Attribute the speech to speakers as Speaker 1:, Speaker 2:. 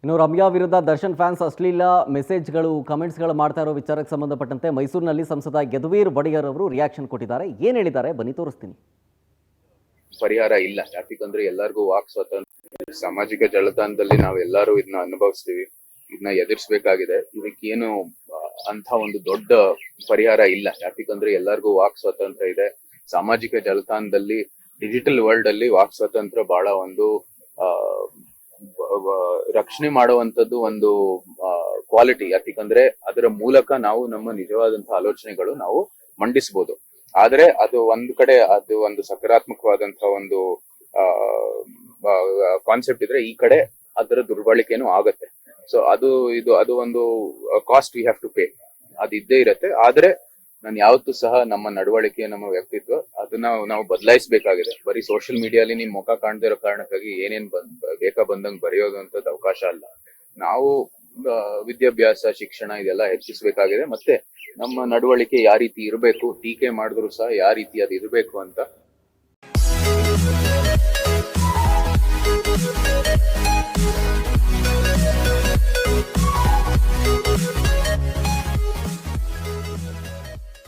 Speaker 1: ಇನ್ನು ರಮ್ಯಾ ವಿರುದ್ಧ ದರ್ಶನ್ ಫ್ಯಾನ್ಸ್ ಅಶ್ಲೀಲ ಮೆಸೇಜ್ಗಳು ಕಮೆಂಟ್ಸ್ಗಳು ಮಾಡ್ತಾ ಇರೋ ವಿಚಾರಕ್ಕೆ ಸಂಬಂಧಪಟ್ಟಂತೆ ಮೈಸೂರಿನಲ್ಲಿ ಸಂಸದ ಯದುವೀರ್ ಒಡೆಯರ್ ಅವರು ರಿಯಾಕ್ಷನ್ ಕೊಟ್ಟಿದ್ದಾರೆ. ಏನು ಹೇಳಿದ್ದಾರೆ ಬನ್ನಿ ತೋರಿಸ್ತೀನಿ.
Speaker 2: ಪರಿಹಾರ ಇಲ್ಲ, ಯಾಕಂದ್ರೆ ಎಲ್ಲರಿಗೂ ವಾಕ್ ಸ್ವಾತಂತ್ರ್ಯ ಸಾಮಾಜಿಕ ಜಾಲತಾಣದಲ್ಲಿ ನಾವು ಎಲ್ಲರೂ ಇದನ್ನ ಅನುಭವಿಸ್ತೀವಿ, ಇದನ್ನ ಎದುರಿಸಬೇಕಾಗಿದೆ. ಇದಕ್ಕೇನು ಅಂತ ಒಂದು ದೊಡ್ಡ ಪರಿಹಾರ ಇಲ್ಲ, ಯಾಕಂದ್ರೆ ಎಲ್ಲರಿಗೂ ವಾಕ್ ಸ್ವಾತಂತ್ರ್ಯ ಇದೆ. ಸಾಮಾಜಿಕ ಜಾಲತಾಣದಲ್ಲಿ ಡಿಜಿಟಲ್ ವರ್ಲ್ಡ್ ಅಲ್ಲಿ ವಾಕ್ ಸ್ವಾತಂತ್ರ್ಯ ಬಹಳ ಒಂದು ರಕ್ಷಣೆ ಮಾಡುವಂತದ್ದು ಒಂದು ಕ್ವಾಲಿಟಿ, ಯಾಕಂದ್ರೆ ಅದರ ಮೂಲಕ ನಾವು ನಮ್ಮ ನಿಜವಾದಂತಹ ಆಲೋಚನೆಗಳು ನಾವು ಮಂಡಿಸಬಹುದು. ಆದ್ರೆ ಅದು ಒಂದ್ ಕಡೆ ಅದು ಒಂದು ಸಕಾರಾತ್ಮಕವಾದಂತಹ ಒಂದು ಕಾನ್ಸೆಪ್ಟ್ ಇದ್ರೆ, ಈ ಕಡೆ ಅದರ ದುರ್ಬಳಕೆನೂ ಆಗತ್ತೆ. ಸೊ ಅದು ಒಂದು cost we have to pay, ಅದು ಇದ್ದೇ ಇರತ್ತೆ. ಆದ್ರೆ ನಾನು ಯಾವತ್ತೂ ಸಹ ನಮ್ಮ ನಡವಳಿಕೆ, ನಮ್ಮ ವ್ಯಕ್ತಿತ್ವ ಅದನ್ನ ನಾವು ಬದಲಾಯಿಸಬೇಕಾಗಿದೆ. ಬರೀ ಸೋಷಿಯಲ್ ಮೀಡಿಯಾಲಿ ನಿಮ್ ಮುಖ ಕಾಣದೇ ಇರೋ ಕಾರಣಕ್ಕಾಗಿ ಏನೇನ್ ಬೇಕಾ ಬಂದಂಗ್ ಬರೆಯೋದು ಅಂತದ್ದು ಅವಕಾಶ ಅಲ್ಲ. ನಾವು ವಿದ್ಯಾಭ್ಯಾಸ, ಶಿಕ್ಷಣ ಇದೆಲ್ಲ ಹೆಚ್ಚಿಸಬೇಕಾಗಿದೆ. ಮತ್ತೆ ನಮ್ಮ ನಡವಳಿಕೆ ಯಾವ ರೀತಿ ಇರಬೇಕು, ಟೀಕೆ ಮಾಡಿದ್ರು ಸಹ ಯಾವ ರೀತಿ ಅದು ಇರಬೇಕು ಅಂತ